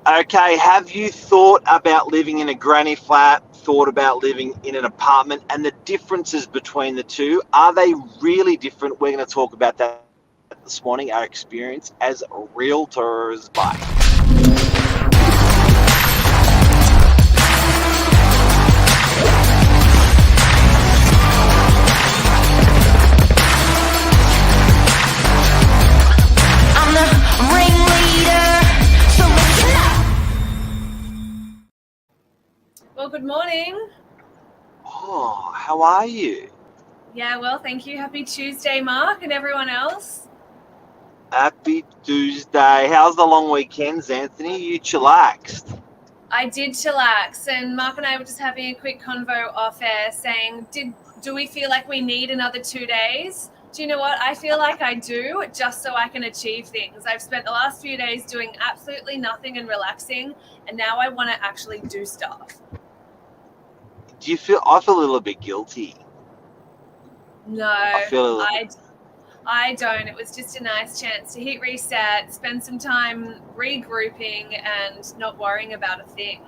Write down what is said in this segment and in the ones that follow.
Okay, have you thought about living in a granny flat, thought about living in an apartment, and the differences between the two? Are they really different? We're going to talk about that this morning, our experience as realtors. Bye. I'm the ringleader, so listen up. Well, good morning. Oh, how are you? Yeah, well, thank you. Happy Tuesday, Mark, and everyone else. Happy Tuesday. How's the long weekends, Anthony? You chillaxed? I did chillax, and Mark and I were just having a quick convo off air saying, do we feel like we need another 2 days? Do you know what? I feel like I do, just so I can achieve things. I've spent the last few days doing absolutely nothing and relaxing, and now I want to actually do stuff. Do you feel? I feel a little bit guilty. No, I feel a little bit. I don't. It was just a nice chance to hit reset, spend some time regrouping and not worrying about a thing.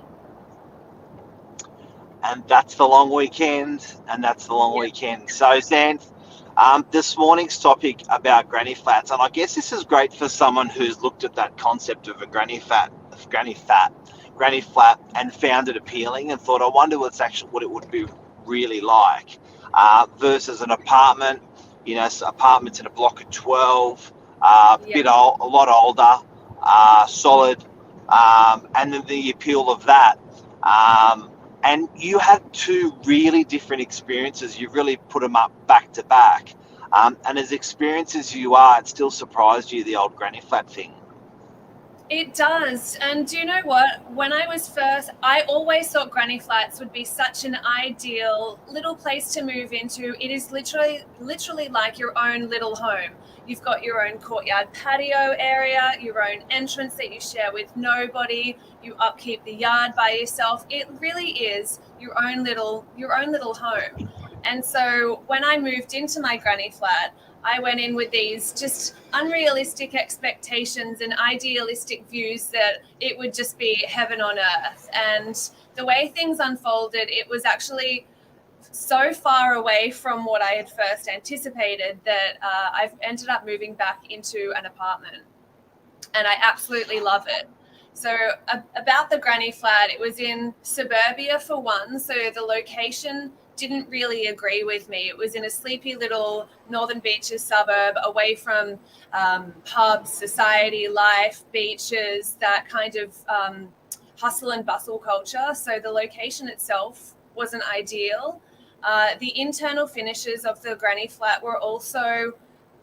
And that's the long weekend, and that's the long Yep. weekend. So, Xanth, this morning's topic about granny flats, and I guess this is great for someone who's looked at that concept of a granny flat, and found it appealing, and thought, I wonder what it would be really like, versus an apartment. Apartments in a block of 12, Yep. a lot older, solid, and then the appeal of that. And you had two really different experiences. You really put them up back to back. And as experienced as you are, it still surprised you, the old granny flat thing. It does. And do you know what? When I was first, I always thought granny flats would be such an ideal little place to move into. It is literally like your own little home. You've got your own courtyard patio area, your own entrance that you share with nobody. You upkeep the yard by yourself. It really is your own little home. And so when I moved into my granny flat, I went in with these just unrealistic expectations and idealistic views that it would just be heaven on earth. And the way things unfolded, it was actually so far away from what I had first anticipated that I've ended up moving back into an apartment. And I absolutely love it. So about the granny flat, it was in suburbia for one, so the location didn't really agree with me. It was in a sleepy little Northern Beaches suburb, away from pubs, society life, beaches, that kind of hustle and bustle culture. So the location itself wasn't ideal. The internal finishes of the granny flat were also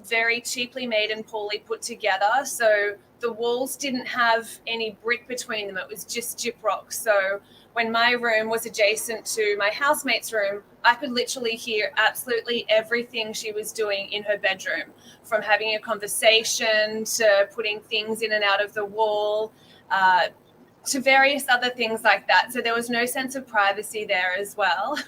very cheaply made and poorly put together. So the walls didn't have any brick between them. It was just gyprock. So when my room was adjacent to my housemate's room, I could literally hear absolutely everything she was doing in her bedroom, from having a conversation to putting things in and out of the wall, to various other things like that. So there was no sense of privacy there as well.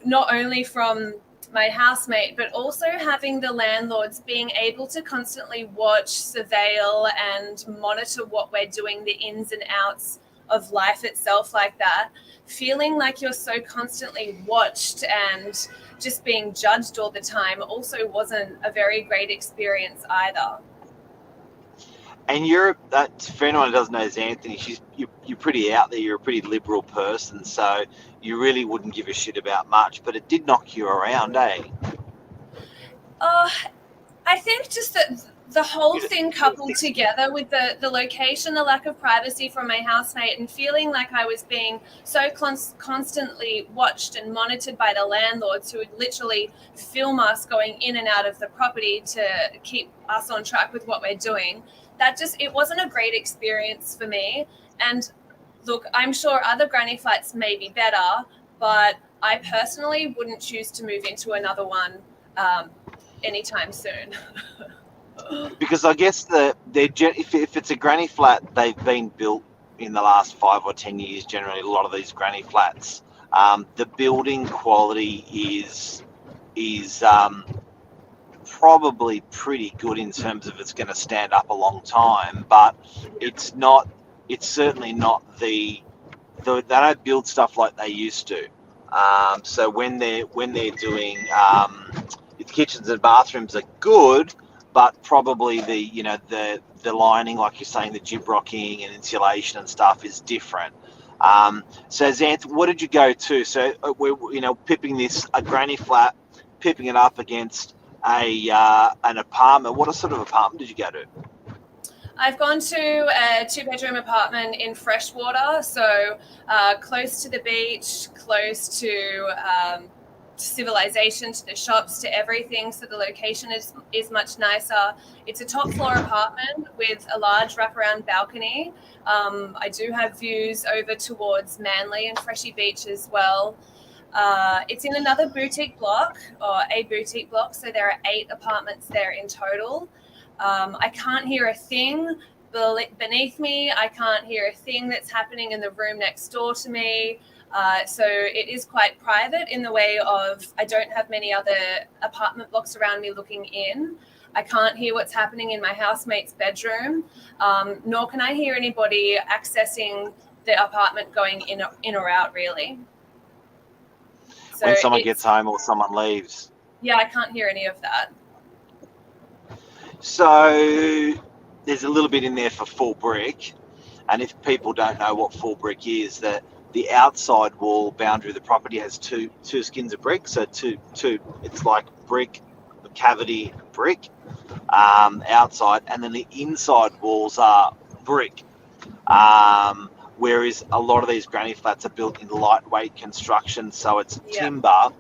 Not only from my housemate, but also having the landlords being able to constantly watch, surveil, and monitor what we're doing, the ins and outs of life itself like that. Feeling like you're so constantly watched and just being judged all the time also wasn't a very great experience either. And for anyone who doesn't know Anthony, you're pretty out there. You're a pretty liberal person, so you really wouldn't give a shit about much. But it did knock you around, eh? I think just that the whole thing coupled together with the location, the lack of privacy from my housemate, and feeling like I was being so constantly watched and monitored by the landlords, who would literally film us going in and out of the property to keep us on track with what we're doing. It wasn't a great experience for me. And look, I'm sure other granny flats may be better, but I personally wouldn't choose to move into another one anytime soon. Because I guess if it's a granny flat, they've been built in the last 5 or 10 years. Generally, a lot of these granny flats, the building quality is probably pretty good in terms of it's going to stand up a long time, but it's not. It's certainly not they don't build stuff like they used to. So when they're doing the kitchens and bathrooms are good, but probably the lining, like you're saying, the gyprocking and insulation and stuff is different. So Xanth, what did you go to? So we're pipping a granny flat, pipping it up against an apartment. What sort of apartment did you go to? I've gone to a 2-bedroom apartment in Freshwater, so close to the beach, close to civilization, to the shops, to everything. So the location is much nicer. It's a top floor apartment with a large wraparound balcony. I do have views over towards Manly and Freshy Beach as well. It's in another boutique block, or a boutique block, so there are 8 apartments there in total. I can't hear a thing beneath me. I can't hear a thing that's happening in the room next door to me. So it is quite private in the way of I don't have many other apartment blocks around me looking in. I can't hear what's happening in my housemate's bedroom, nor can I hear anybody accessing the apartment going in or out, really. So when someone gets home or someone leaves. Yeah, I can't hear any of that. So there's a little bit in there for full brick, and if people don't know what full brick is, that the outside wall boundary of the property has two skins of brick, so two it's like brick, cavity brick outside, and then the inside walls are brick, whereas a lot of these granny flats are built in lightweight construction, so it's timber,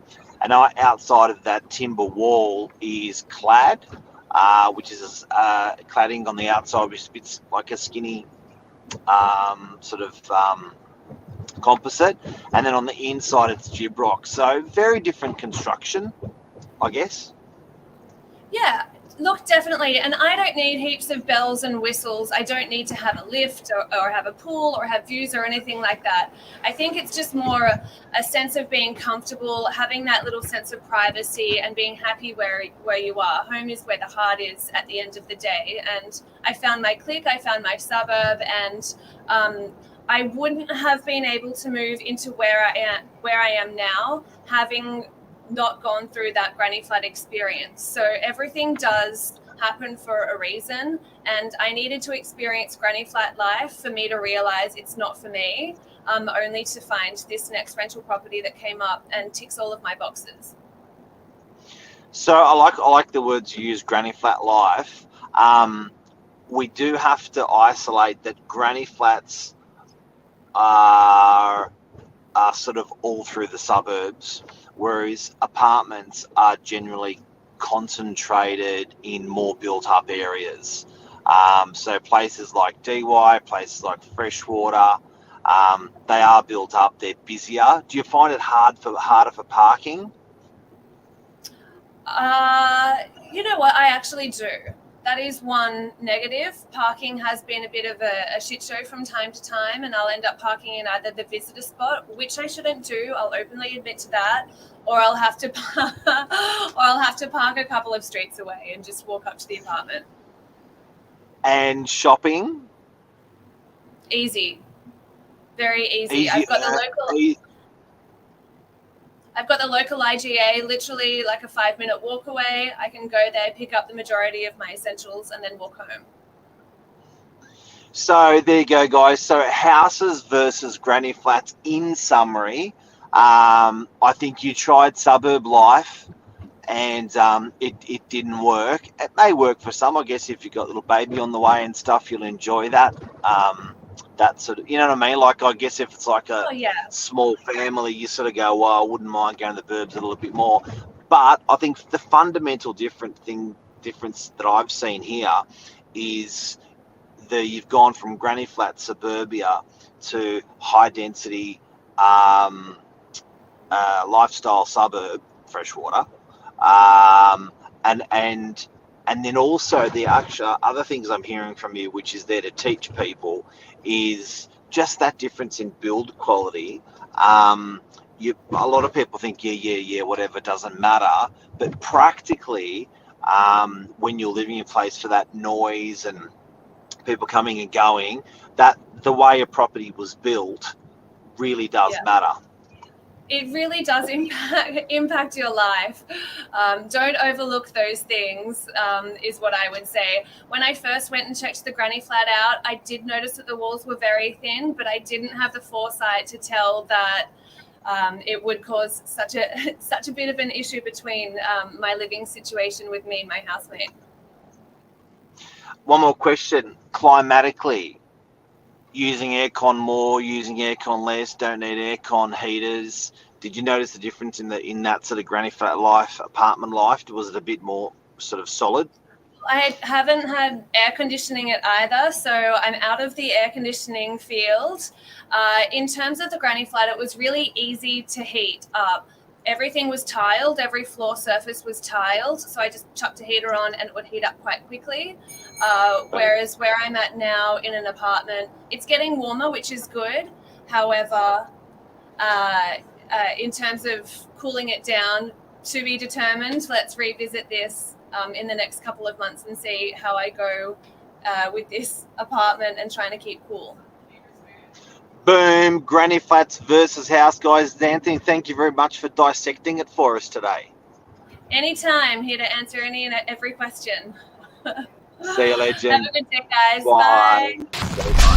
and outside of that timber wall is clad, which is cladding on the outside, which is like a skinny composite, and then on the inside it's gyprock. So very different construction, I guess. Yeah, look, definitely. And I don't need heaps of bells and whistles. I don't need to have a lift or have a pool or have views or anything like that. I think it's just more a sense of being comfortable, having that little sense of privacy and being happy where you are. Home is where the heart is at the end of the day. And I found my clique, I found my suburb, and I wouldn't have been able to move into where I am now, having not gone through that granny flat experience. So everything does happen for a reason, and I needed to experience granny flat life for me to realize it's not for me, only to find this next rental property that came up and ticks all of my boxes. So I like the words you use, granny flat life. We do have to isolate that granny flats are sort of all through the suburbs, whereas apartments are generally concentrated in more built-up areas. So places like DY, places like Freshwater, they are built up, they're busier. Do you find it harder for parking? You know what, I actually do. That is one negative. Parking has been a bit of a shit show from time to time, and I'll end up parking in either the visitor spot, which I shouldn't do. I'll openly admit to that, or I'll have to park a couple of streets away and just walk up to the apartment. And shopping? Easy, very easy. I've got the local IGA, literally like a 5-minute walk away. I can go there, pick up the majority of my essentials, and then walk home. So there you go, guys. So houses versus granny flats. In summary, I think you tried suburb life, and it didn't work. It may work for some, I guess. If you've got a little baby on the way and stuff, you'll enjoy that. That sort of, you know what I mean? Like, I guess if it's like a small family, you sort of go, well, I wouldn't mind going to the burbs a little bit more. But I think the fundamental difference that I've seen here is you've gone from granny flat suburbia to high density lifestyle suburb, Freshwater, and then also the actual other things I'm hearing from you, which is there to teach people, is just that difference in build quality. A lot of people think, yeah, whatever, doesn't matter. But practically, when you're living in place for that noise and people coming and going, that the way a property was built really does matter. It really does impact your life. Don't overlook those things, is what I would say. When I first went and checked the granny flat out, I did notice that the walls were very thin, but I didn't have the foresight to tell that it would cause such a bit of an issue between my living situation with me and my housemate. One more question. Climatically, using aircon more, using aircon less, don't need aircon heaters. Did you notice the difference in that sort of granny flat life, apartment life? Was it a bit more sort of solid? I haven't had air conditioning at either, so I'm out of the air conditioning field. In terms of the granny flat, it was really easy to heat up. Everything was tiled, every floor surface was tiled, so I just chucked a heater on and it would heat up quite quickly. Whereas where I'm at now in an apartment, it's getting warmer, which is good. However, in terms of cooling it down, to be determined. Let's revisit this in the next couple of months and see how I go with this apartment and trying to keep cool. Boom, granny flats versus house, guys. Anthony, thank you very much for dissecting it for us today. Anytime, here to answer any and every question. See you, legend. Have a good day, guys. Bye. Bye.